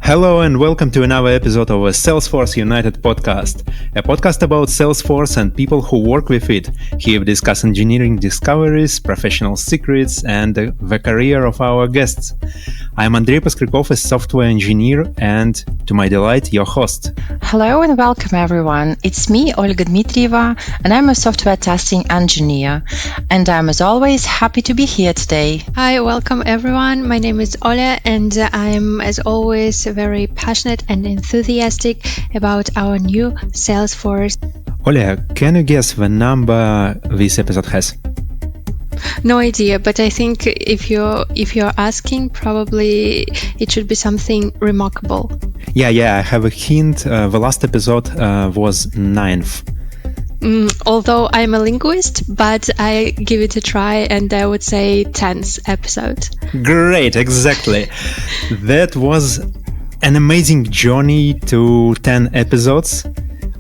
Hello and welcome to another episode of a Salesforce United podcast, a podcast about Salesforce and people who work with it. Here we discuss engineering discoveries, professional secrets, and the career of our guests. I'm Andrei Poskrikov, a software engineer, and to my delight, your host. Hello and welcome everyone. It's me, Olga Dmitrieva, and I'm a software testing engineer. And I'm as always happy to be here today. Hi, welcome everyone. My name is Oля, and I'm as always very passionate and enthusiastic about our new Salesforce. Oля, can you guess the number this episode has? No idea, but I think if you're asking, probably it should be something remarkable. Yeah, I have a hint. The last episode was 9th. Although I'm a linguist, but I give it a try and I would say 10th episode. Great, exactly. That was an amazing journey to 10 episodes.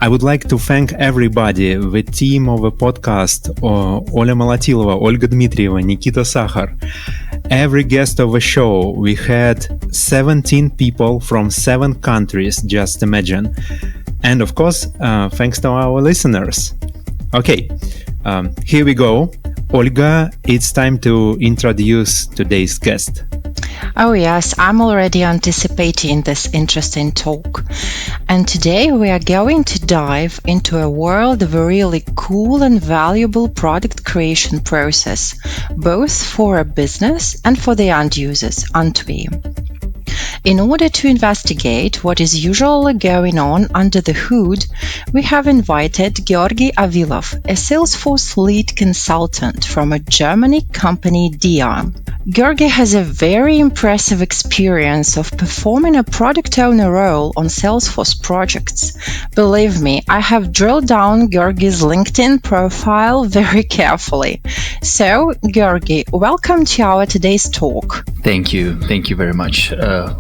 I would like to thank everybody, the team of the podcast, Oля Malatilova, Olga Dmitrieva, Nikita Sakhar, every guest of the show. We had 17 people from 7 countries, just imagine. And of course, thanks to our listeners. Okay, here we go. Olga, it's time to introduce today's guest. Oh yes, I'm already anticipating this interesting talk. And today we are going to dive into a world of a really cool and valuable product creation process, both for a business and for the end users, aren't we? In order to investigate what is usually going on under the hood, we have invited Georgi Avilov, a Salesforce lead consultant from a German company DR. Georgi has a very impressive experience of performing a product owner role on Salesforce projects. Believe me, I have drilled down Georgi's LinkedIn profile very carefully. So, Georgi, welcome to our today's talk. Thank you very much.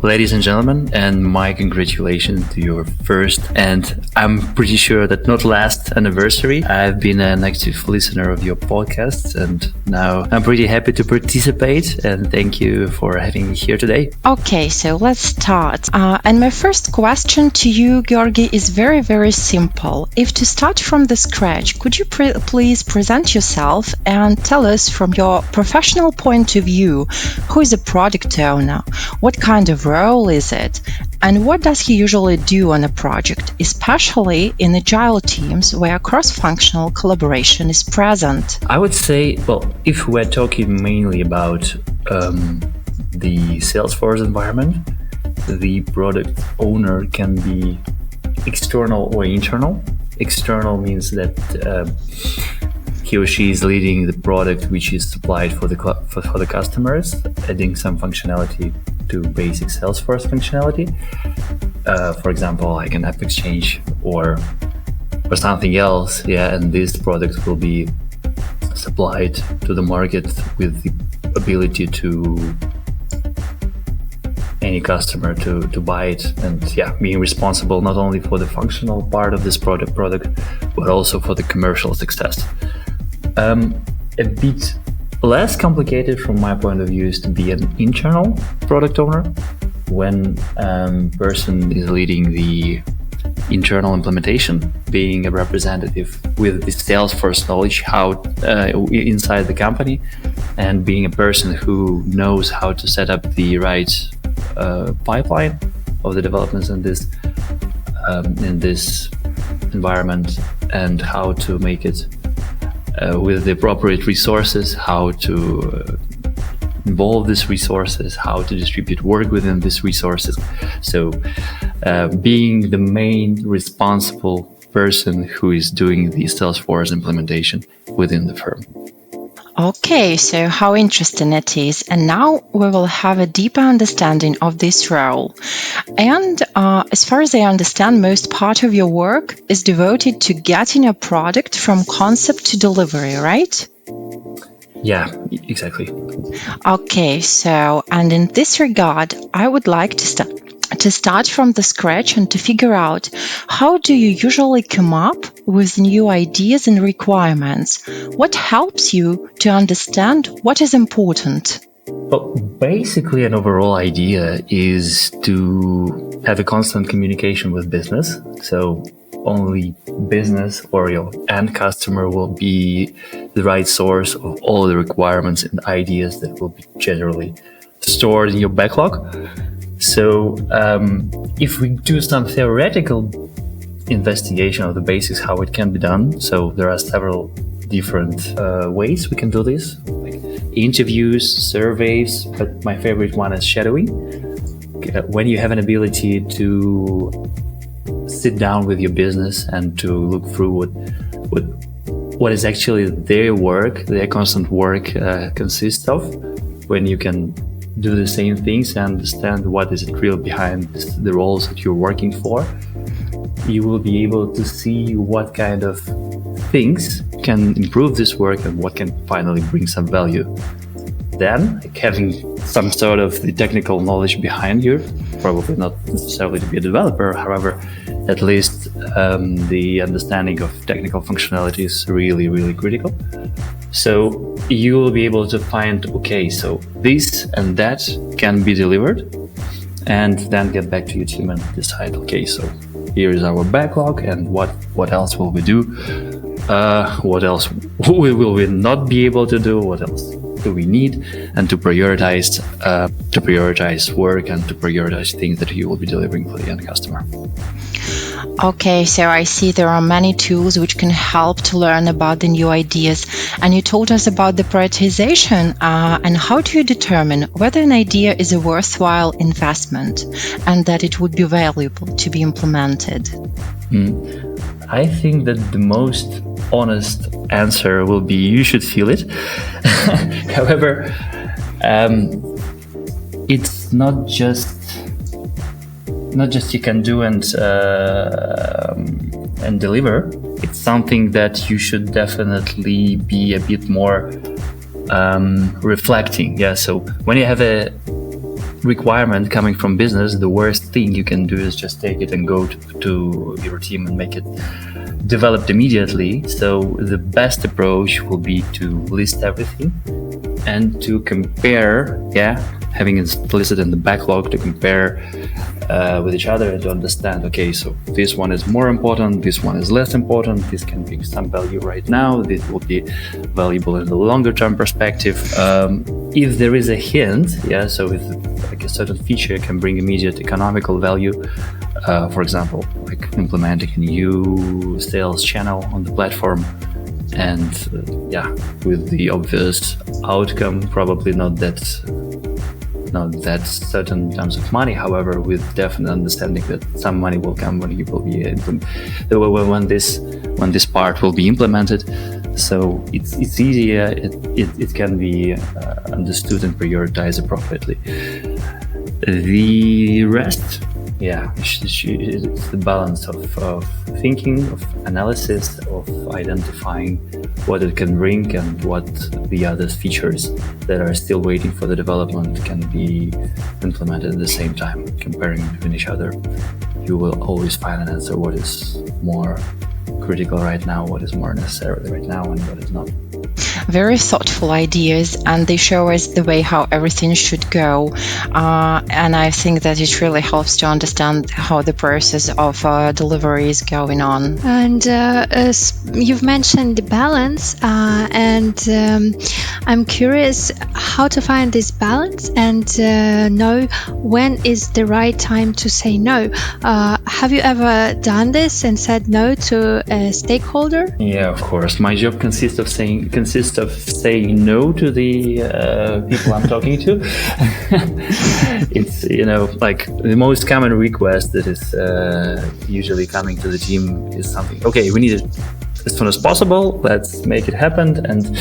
Ladies and gentlemen, and my congratulations to your first and I'm pretty sure that not last anniversary. I've been an active listener of your podcasts and now I'm pretty happy to participate and thank you for having me here today. Okay, so let's start. And my first question to you, Georgi, is very, very simple. If to start from the scratch, could you please present yourself and tell us from your professional point of view, who is a product owner? What kind of role is it? And what does he usually do on a project, especially in agile teams where cross-functional collaboration is present? I would say, well, if we're talking mainly about the Salesforce environment, the product owner can be external or internal. External means that he or she is leading the product which is supplied for the customers, adding some functionality to basic Salesforce functionality. For example, like an app exchange or something else. Yeah, and this product will be supplied to the market with the ability to any customer to buy it, and being responsible not only for the functional part of this product, but also for the commercial success. A bit less complicated from my point of view is to be an internal product owner when person is leading the internal implementation, being a representative with the Salesforce knowledge how inside the company, and being a person who knows how to set up the right pipeline of the developments in this environment, and how to make it with the appropriate resources, how to involve these resources, how to distribute work within these resources. So being the main responsible person who is doing the Salesforce implementation within the firm. Okay, so how interesting it is. And now we will have a deeper understanding of this role. And as far as I understand, most part of your work is devoted to getting a product from concept to delivery, right? Yeah, exactly. Okay, so, and in this regard, I would like to start from the scratch and to figure out how do you usually come up with new ideas and requirements? What helps you to understand what is important? Well, basically, an overall idea is to have a constant communication with business. So only business or your end customer will be the right source of all the requirements and ideas that will be generally stored in your backlog. So if we do some theoretical investigation of the basics, how it can be done. So there are several different ways we can do this, like interviews, surveys, but my favorite one is shadowing. When you have an ability to sit down with your business and to look through what is actually their work, their constant work consists of, when you can do the same things and understand what is real behind the roles that you're working for, you will be able to see what kind of things can improve this work and what can finally bring some value. Then, like having some sort of the technical knowledge behind you, probably not necessarily to be a developer, however, at least the understanding of technical functionality is really, really critical. So you will be able to find, okay, so this and that can be delivered, and then get back to your team and decide, okay, so here is our backlog, and what else will we do? What else will we not be able to do? What else do we need? And to prioritize work and to prioritize things that you will be delivering for the end customer. Okay, so I see there are many tools which can help to learn about the new ideas. And you told us about the prioritization and how do you determine whether an idea is a worthwhile investment and that it would be valuable to be implemented? I think that the most honest answer will be you should feel it. However, it's not just you can do and deliver. It's something that you should definitely be a bit more reflecting. Yeah. So when you have a requirement coming from business, the worst thing you can do is just take it and go to your team and make it developed immediately. So the best approach will be to list everything and to compare, having it explicit in the backlog, to compare with each other and to understand, okay, so this one is more important, this one is less important, this can bring some value right now, this will be valuable in the longer term perspective. If there is a hint, so if like a certain feature can bring immediate economical value, for example, like implementing a new sales channel on the platform, and with the obvious outcome, probably not that certain in terms of money, however, with definite understanding that some money will come when you will be when this part will be implemented. So it's easier, it can be understood and prioritized appropriately. The rest, it's the balance of thinking, of analysis, of identifying what it can bring and what the other features that are still waiting for the development can be implemented at the same time. Comparing between each other, you will always find an answer what is more critical right now, what is more necessary right now, and what is not. Very thoughtful ideas, and they show us the way how everything should go. And I think that it really helps to understand how the process of delivery is going on. And you've mentioned the balance, and I'm curious how to find this balance and know when is the right time to say no. Have you ever done this and said no to a stakeholder? Yeah, of course. My job consists of saying no to the people I'm talking to. It's like the most common request that is usually coming to the team is something. Okay, we need it as soon as possible. Let's make it happen. And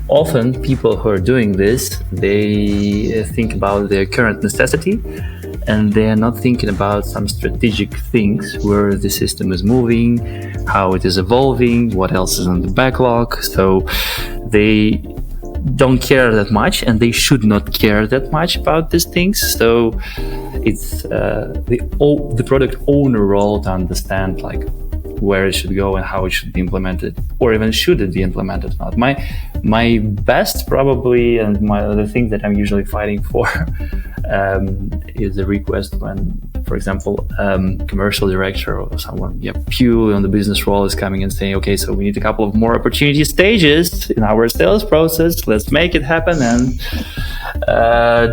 often people who are doing this, they think about their current necessity, and they are not thinking about some strategic things, where the system is moving, how it is evolving, what else is on the backlog. So they don't care that much, and they should not care that much about these things. So it's the product owner role to understand, like, where it should go and how it should be implemented, or even should it be implemented or not. My best probably, and the thing that I'm usually fighting for is the request when, for example, commercial director or someone purely on the business role is coming and saying, okay, so we need a couple of more opportunity stages in our sales process. Let's make it happen and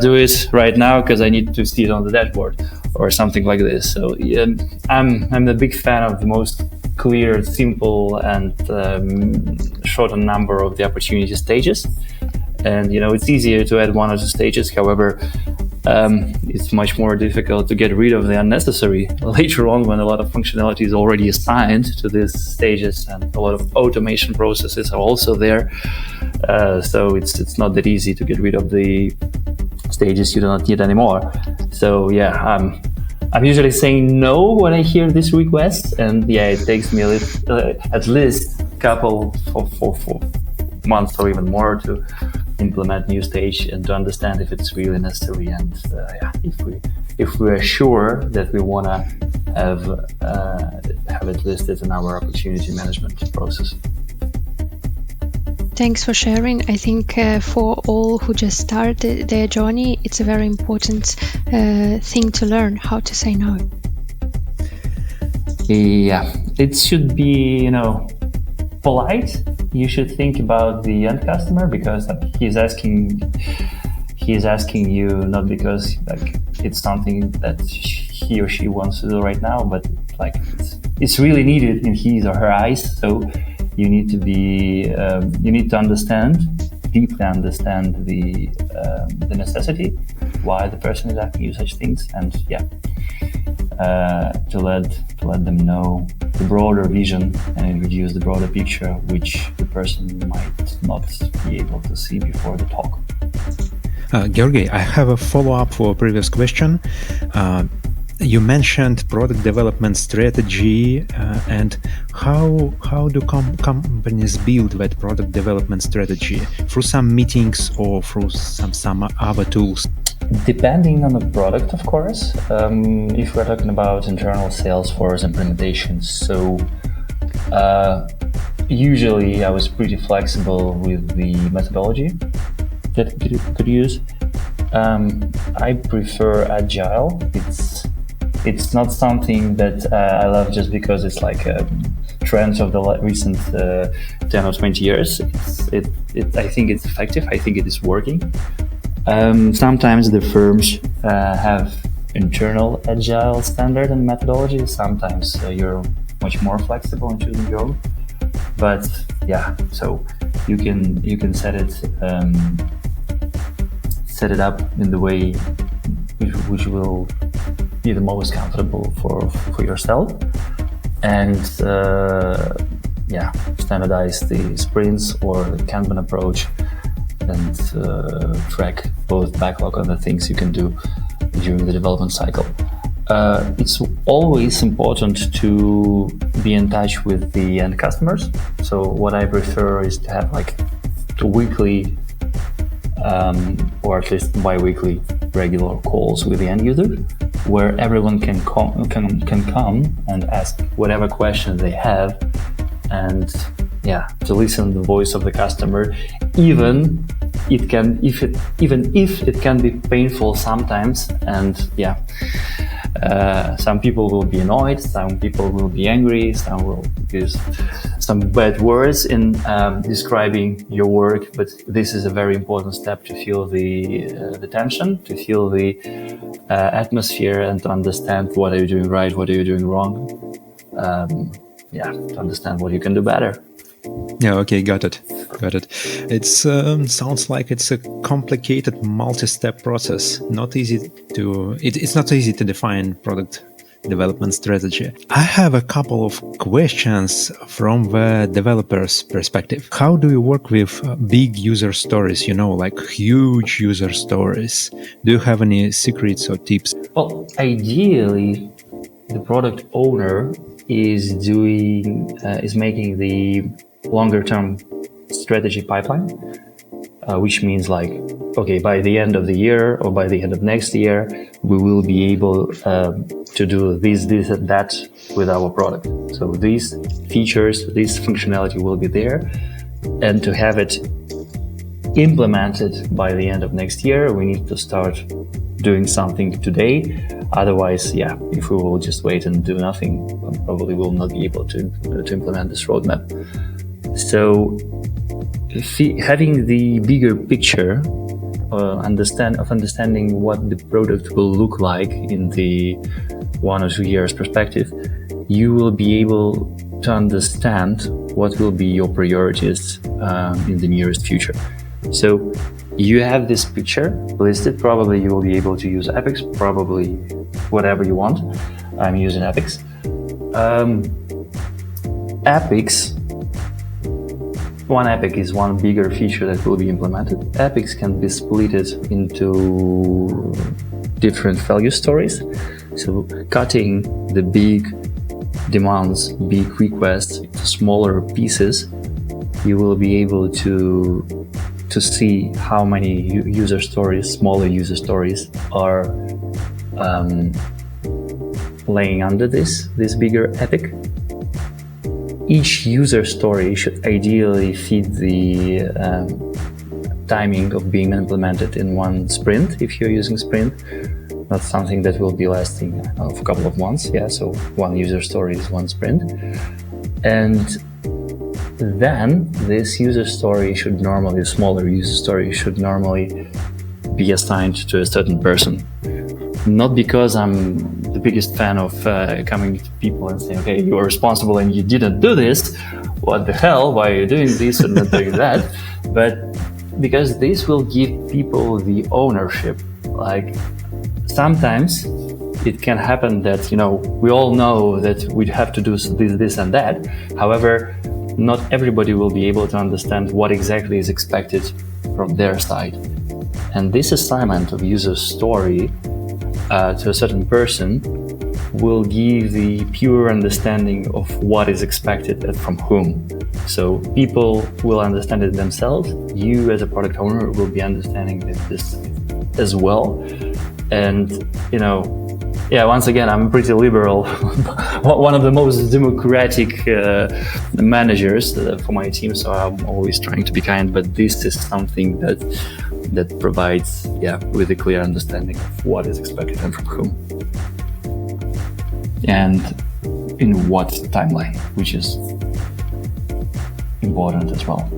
do it right now because I need to see it on the dashboard or something like this. So I'm a big fan of the most clear, simple, and shorter number of the opportunity stages. And it's easier to add one or two stages. However, it's much more difficult to get rid of the unnecessary later on when a lot of functionality is already assigned to these stages and a lot of automation processes are also there. So it's not that easy to get rid of the stages you do not need anymore. So I'm usually saying no when I hear this request, and it takes me at least a couple for months or even more to implement new stage and to understand if it's really necessary, and if we are sure that we want to have it listed in our opportunity management process. Thanks for sharing. I think for all who just started their journey, it's a very important thing to learn how to say no. Yeah, it should be, polite. You should think about the end customer, because he's asking you not because it's something that he or she wants to do right now, but it's really needed in his or her eyes. So you need to be you need to deeply understand the necessity why the person is asking you such things, and to let them know the broader vision and introduce the broader picture which the person might not be able to see before the talk. Georgi, I have a follow-up for a previous question. You mentioned product development strategy, and how do companies build that product development strategy? Through some meetings or through some other tools? Depending on the product, of course. If we're talking about internal Salesforce implementations, so usually I was pretty flexible with the methodology that we could use. I prefer Agile. It's not something that I love just because it's like a trend of the recent 10 or 20 years. I think it's effective. I think it is working. Sometimes the firms have internal Agile standard and methodology. Sometimes you're much more flexible in choosing your own. But so you can set it up in the way which will be the most comfortable for yourself, and standardize the sprints or the Kanban approach, and track both backlog and the things you can do during the development cycle. It's always important to be in touch with the end customers. So what I prefer is to have weekly or at least bi-weekly regular calls with the end user, where everyone can come and ask whatever question they have, and to listen to the voice of the customer, even if it can be painful sometimes, and some people will be annoyed, some people will be angry, some will use some bad words in describing your work, but this is a very important step to feel the tension, to feel the atmosphere, and to understand what are you doing right, what are you doing wrong, to understand what you can do better. Yeah, okay, got it. It sounds like it's a complicated multi-step process. It's not easy to define product development strategy. I have a couple of questions from the developer's perspective. How do you work with big user stories, like huge user stories? Do you have any secrets or tips? Well, ideally, the product owner is making the longer term strategy pipeline. which means like, okay, by the end of the year or by the end of next year, we will be able to do this, and that with our product. So these features, this functionality will be there, and to have it implemented by the end of next year, we need to start doing something today. Otherwise, if we will just wait and do nothing, probably will not be able to implement this roadmap. So having the bigger picture understanding what the product will look like in the 1 or 2 years perspective, you will be able to understand what will be your priorities in the nearest future. So you have this picture listed. Probably you will be able to use 𝐿, probably whatever you want. I'm using 𝐿. One 𝐿 is one bigger feature that will be implemented. 𝐿 can be split into different value stories. So cutting the big demands, big requests to smaller pieces, you will be able to see how many user stories, smaller user stories, are laying under this bigger 𝐿. Each user story should ideally fit the timing of being implemented in one sprint, if you're using sprint. Not something that will be lasting a couple of months. So one user story is one sprint. And then this user story should normally, a smaller user story should normally be assigned to a certain person. Not because I'm the biggest fan of coming to people and saying, okay, you are responsible and you didn't do this. What the hell? Why are you doing this and not doing that? But because this will give people the ownership. Like sometimes it can happen that, we all know that we have to do this and that. However, not everybody will be able to understand what exactly is expected from their side. And this assignment of user story to a certain person will give the pure understanding of what is expected and from whom. So people will understand it themselves. You as a product owner will be understanding this as well. And, once again, I'm pretty liberal, one of the most democratic managers for my team, so I'm always trying to be kind, but this is something that provides, with a clear understanding of what is expected and from whom. And in what timeline, which is important as well.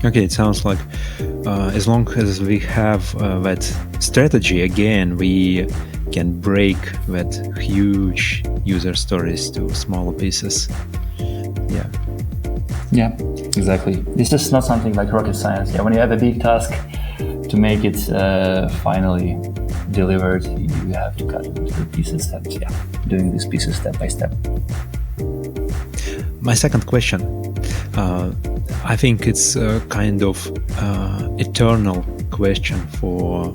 Okay, it sounds like as long as we have that strategy, again, we can break that huge user stories to smaller pieces. Yeah, exactly. This is not something like rocket science. When you have a big task, to make it finally delivered, you have to cut it into pieces and doing these pieces step by step. My second question, I think it's a kind of eternal question for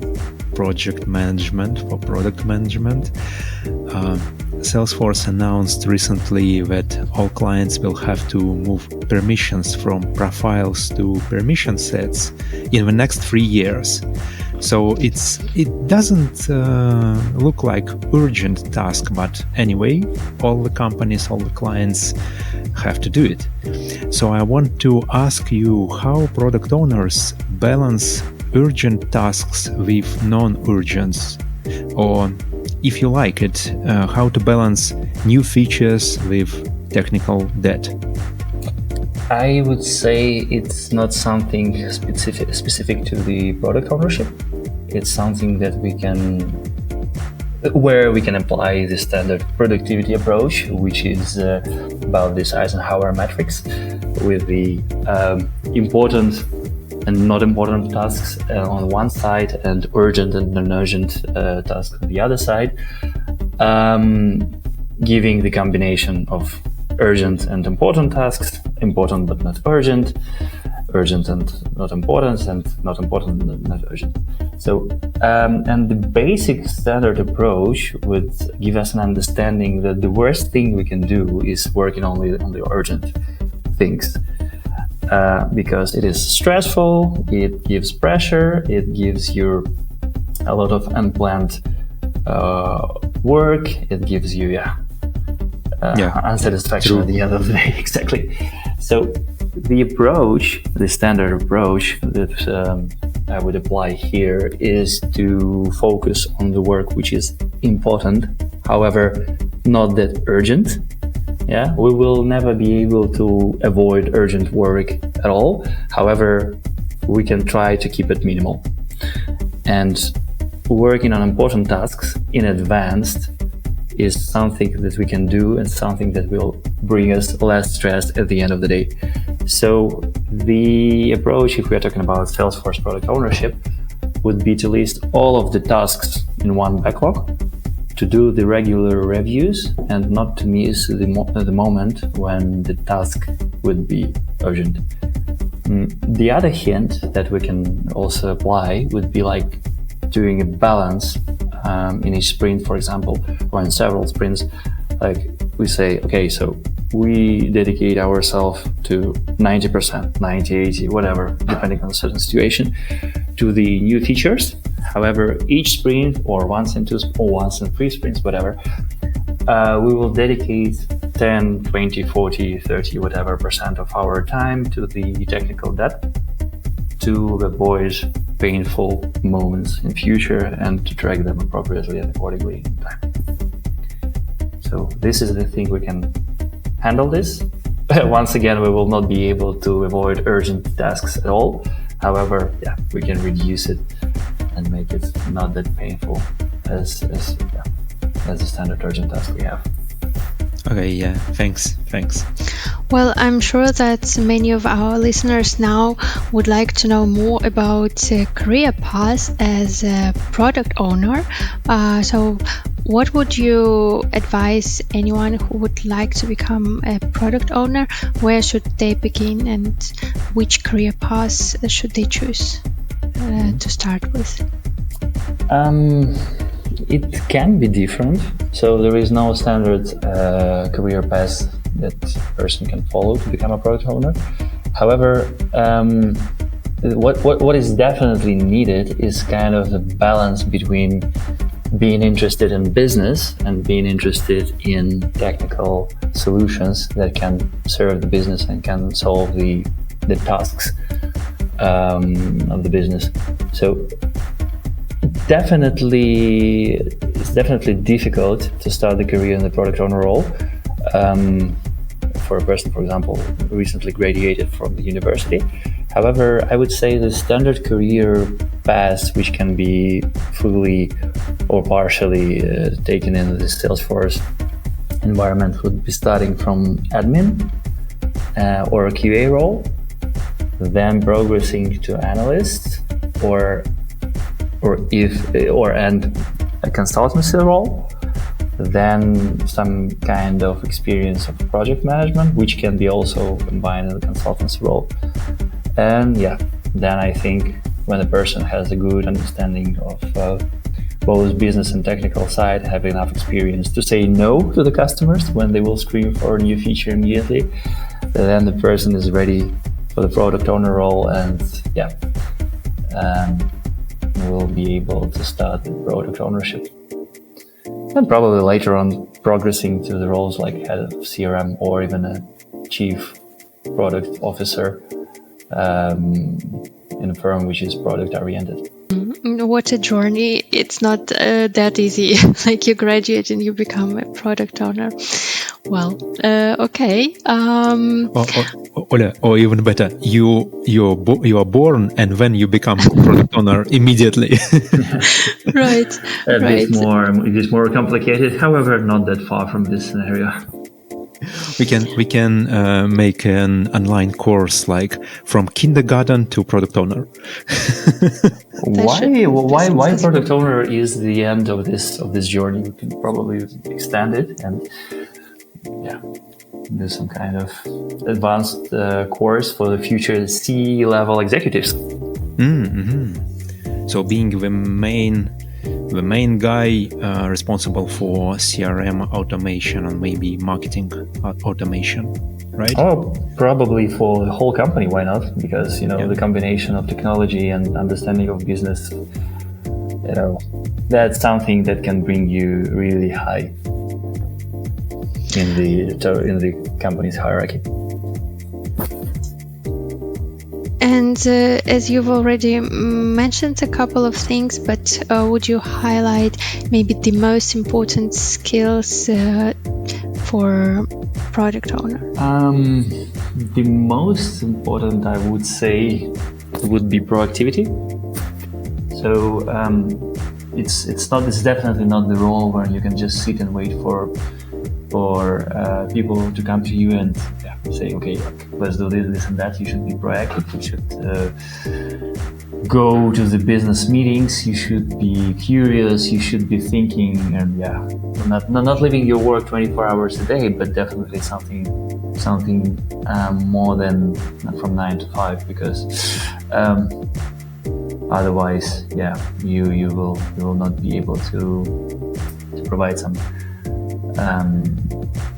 project management, for product management. Salesforce announced recently that all clients will have to move permissions from profiles to permission sets in the next 3 years. So it doesn't look like urgent task, but anyway, all the companies, all the clients have to do it. So I want to ask you how product owners balance urgent tasks with non-urgent, or if you like it, how to balance new features with technical debt. I would say it's not something specific to the product ownership. It's something that where we can apply the standard productivity approach, which is about this 𝐸𝐼𝐸 matrix, with the important and not important tasks on one side and urgent and non-urgent tasks on the other side, giving the combination of urgent and important tasks, important but not urgent, urgent and not important, and not important and not urgent. So, and the basic standard approach would give us an understanding that the worst thing we can do is working only on the urgent things. because it is stressful, it gives pressure, it gives you a lot of unplanned work, it gives you unsatisfaction at the end of the day. Exactly. So the standard approach that I would apply here is to focus on the work which is important, however, not that urgent. Yeah, we will never be able to avoid urgent work at all. However, we can try to keep it minimal. And working on important tasks in advance is something that we can do and something that will bring us less stress at the end of the day. So the approach, if we are talking about Salesforce product ownership, would be to list all of the tasks in one backlog, to do the regular reviews and not to miss the moment when the task would be urgent. The other hint that we can also apply would be like doing a balance in each sprint, for example, or in several sprints. Like we say, okay, so we dedicate ourselves to 90%, 90, 80, whatever, depending on a certain situation, to the new features. However, each sprint, or once in 2 or once in 3 sprints, whatever, we will dedicate 10, 20, 40, 30, whatever % of our time to the technical depth to avoid painful moments in future and to track them appropriately and accordingly in time. So this is the thing we can handle this. Once again, we will not be able to avoid urgent tasks at all. However, we can reduce it and make it not that painful as the standard urgent task we have. Okay, thanks. Well, I'm sure that many of our listeners now would like to know more about career path as a product owner. So what would you advise anyone who would like to become a product owner? Where should they begin and which career path should they choose to start with? It can be different. So there is no standard career path that a person can follow to become a product owner. However, what is definitely needed is kind of the balance between being interested in business and being interested in technical solutions that can serve the business and can solve the tasks of the business. So it's definitely difficult to start the career in the product owner role for a person, for example, recently graduated from the university. However, I would say the standard career path, which can be fully or partially taken in the Salesforce environment, would be starting from admin or a QA role, then progressing to analyst and a consultancy role, then some kind of experience of project management, which can be also combined in the consultancy role. And then I think when a person has a good understanding of both business and technical side, have enough experience to say no to the customers when they will scream for a new feature immediately, then the person is ready for the product owner role and will be able to start the product ownership. And probably later on progressing to the roles like head of CRM or even a chief product officer in a firm which is product oriented. What a journey. It's not that easy. Like you graduate and you become a product owner. Well, okay. Or even better, you are born and then you become product owner immediately. Right. It is more complicated. However, not that far from this scenario. We can make an online course like from kindergarten to product owner. Why product owner is the end of this journey? We can probably extend it and do some kind of advanced course for the future C-level executives. Mm-hmm. So being the main guy responsible for CRM automation and maybe marketing automation. right? Oh, probably for the whole company. Why not? Because the combination of technology and understanding of business, that's something that can bring you really high in the company's hierarchy. And as you've already mentioned a couple of things, but would you highlight maybe the most important skills for product owner? The most important, I would say, would be proactivity. So it's definitely not the role where you can just sit and wait for people to come to you and say, okay, let's do this and that. You should be proactive. You should go to the business meetings. You should be curious. You should be thinking, and not living your work 24 hours a day, but definitely something more than from 9 to 5, because otherwise, you will not be able to provide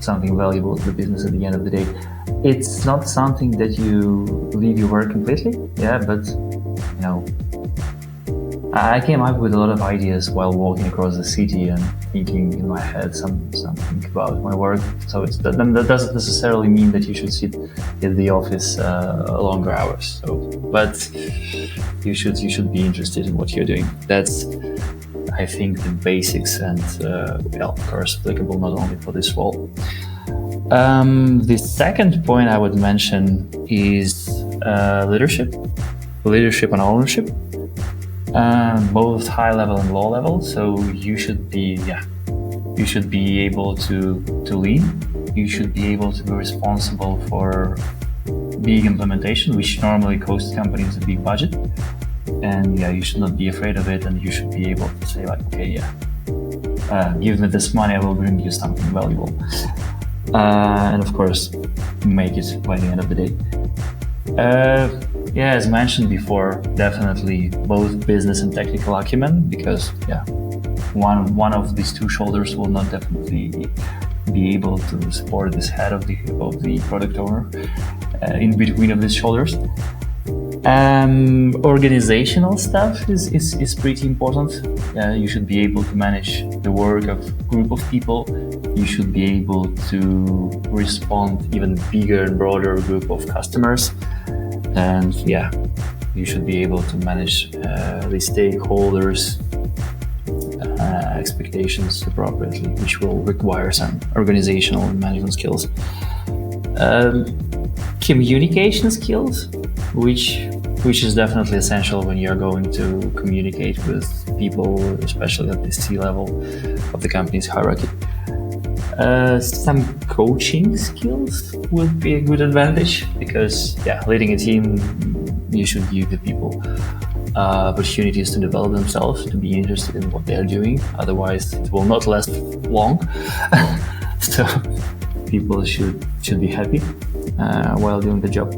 something valuable to the business at the end of the day. It's not something that you leave your work completely, but I came up with a lot of ideas while walking across the city and thinking in my head something about my work. So that doesn't necessarily mean that you should sit in the office longer hours. But you should be interested in what you're doing. That's, I think, the basics, and of course applicable not only for this role. The second point I would mention is leadership and ownership, both high level and low level. So you should be able to lead. You should be able to be responsible for big implementation, which normally costs companies a big budget. And you should not be afraid of it, and you should be able to say okay, give me this money, I will bring you something valuable. And of course, make it by the end of the day. As mentioned before, definitely both business and technical acumen, because one of these two shoulders will not definitely be able to support this head of the product owner in between of these shoulders. Organizational stuff is pretty important. You should be able to manage the work of a group of people. You should be able to respond even bigger and broader group of customers. And you should be able to manage the stakeholders' expectations appropriately, which will require some organizational and management skills. Communication skills, which is definitely essential when you're going to communicate with people, especially at the C-level of the company's hierarchy. Some coaching skills would be a good advantage, because leading a team, you should give the people opportunities to develop themselves, to be interested in what they're doing. Otherwise, it will not last long. So people should be happy while doing the job.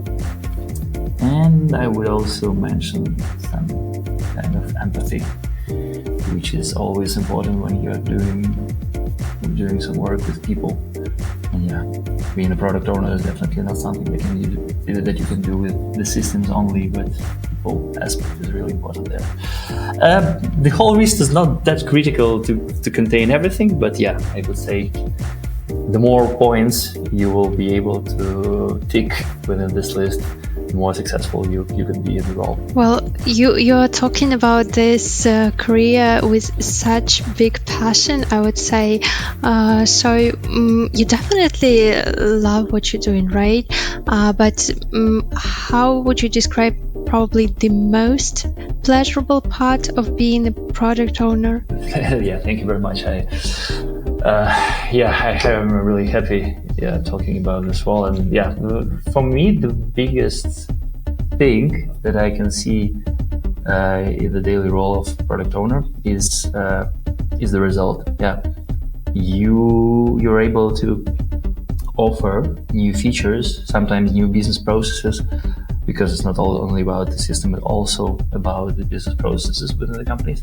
And I would also mention some kind of empathy, which is always important when you're doing some work with people. And being a product owner is definitely not something that you can do with the systems only, but people aspect is really important there. The whole list is not that critical to contain everything, but I would say the more points you will be able to tick within this list, the more successful you can be in the role. Well, you're talking about this career with such big passion, I would say. So you definitely love what you're doing, right? But how would you describe probably the most pleasurable part of being a product owner? Thank you very much. I am really happy talking about this role. And for me, the biggest thing that I can see in the daily role of product owner is the result. You're able to offer new features, sometimes new business processes, because it's not only about the system, but also about the business processes within the companies.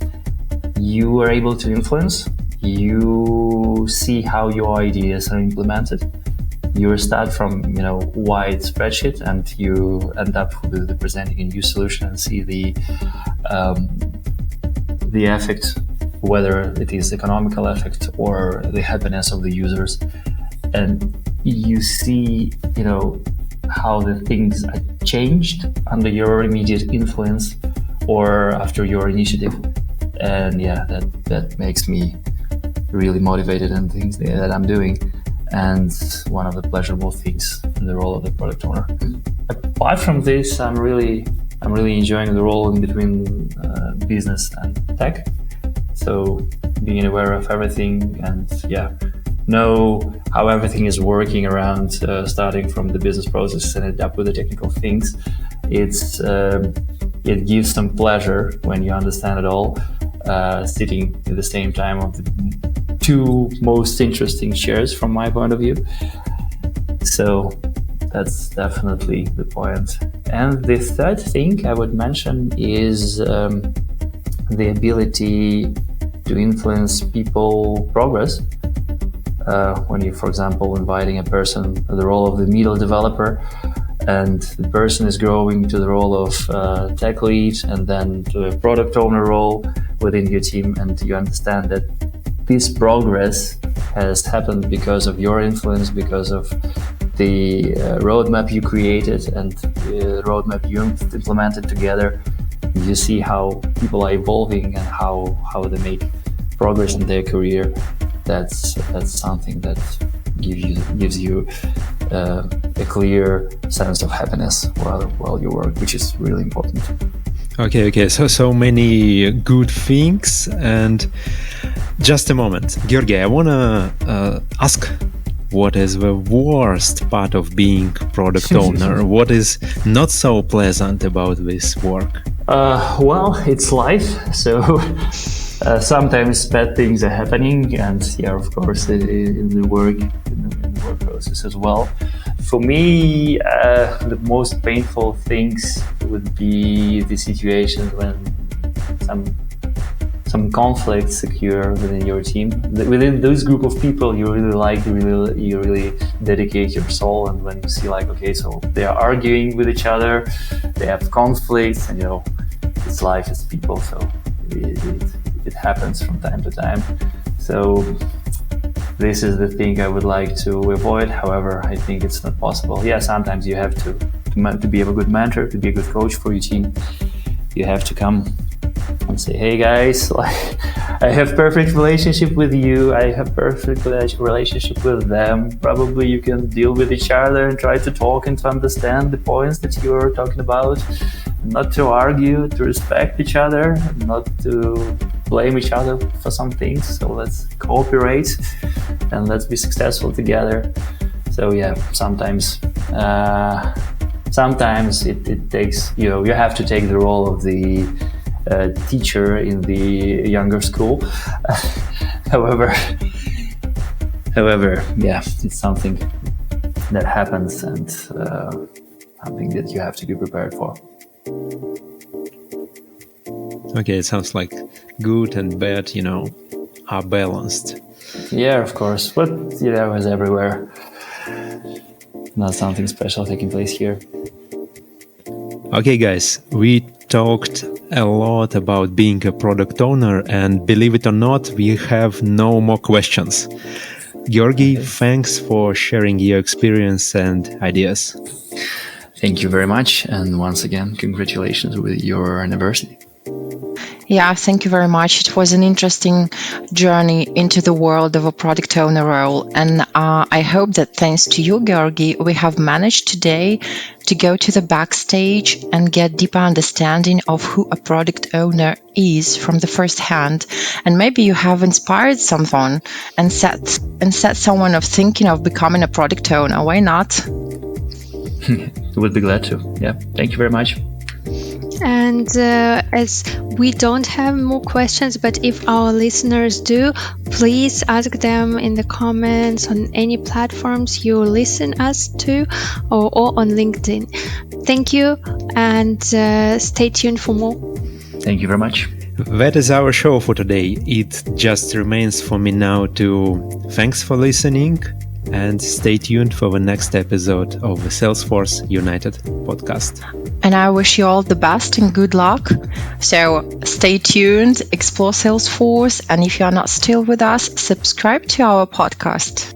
You are able to influence. You see how your ideas are implemented, you start from white spreadsheet, and you end up with presenting a new solution and see the effect, whether it is economical effect or the happiness of the users, and you see how the things are changed under your immediate influence or after your initiative. And that makes me really motivated in things that I'm doing, and one of the pleasurable things in the role of the product owner. Apart from this, I'm really enjoying the role in between business and tech. So being aware of everything and know how everything is working around, starting from the business process and end up with the technical things. It gives some pleasure when you understand it all, sitting at the same time of the two most interesting chairs from my point of view. So that's definitely the point. And the third thing I would mention is the ability to influence people progress. When you, for example, inviting a person to the role of the middle developer, and the person is growing to the role of tech lead and then to a product owner role within your team, and you understand that this progress has happened because of your influence, because of the roadmap you created and the roadmap you implemented together. You see how people are evolving and how they make progress in their career. That's something that gives you a clear sense of happiness while you work, which is really important. Okay. So many good things. And just a moment, Georgi, I wanna ask, what is the worst part of being product owner? What is not so pleasant about this work? Well, it's life. So sometimes bad things are happening, and of course, in the work process as well. For me, the most painful things would be the situations when some conflicts occur within your team. Within those group of people you really like, you really dedicate your soul, and when you see so they are arguing with each other, they have conflicts, and it's life, it's people, so it happens from time to time. So this is the thing I would like to avoid. However, I think it's not possible. Sometimes you have to be a good mentor, to be a good coach for your team. You have to come and say, hey guys, I have perfect relationship with you, I have perfect relationship with them. Probably you can deal with each other and try to talk and to understand the points that you're talking about, not to argue, to respect each other, not to blame each other for some things. So let's cooperate and let's be successful together. So sometimes it takes, you have to take the role of the teacher in the younger school. However, it's something that happens, and something that you have to be prepared for. Okay, it sounds like good and bad, are balanced. Yeah, of course, but it's everywhere. Not something special taking place here. Okay, guys, we talked a lot about being a product owner, and believe it or not, we have no more questions. Georgi, thanks for sharing your experience and ideas. Thank you very much, and once again, congratulations with your anniversary. Yeah, thank you very much. It was an interesting journey into the world of a product owner role. And I hope that thanks to you, Georgi, we have managed today to go to the backstage and get deeper understanding of who a product owner is from the first hand. And maybe you have inspired someone and set someone of thinking of becoming a product owner. Why not? Would be glad to. Yeah, thank you very much. And as we don't have more questions, but if our listeners do, please ask them in the comments on any platforms you listen us to, or on LinkedIn. Thank you, and stay tuned for more. Thank you very much. That is our show for today. It just remains for me now to thanks for listening, and stay tuned for the next episode of the Salesforce United podcast. And I wish you all the best and good luck. So stay tuned, explore Salesforce, and if you are not still with us, subscribe to our podcast.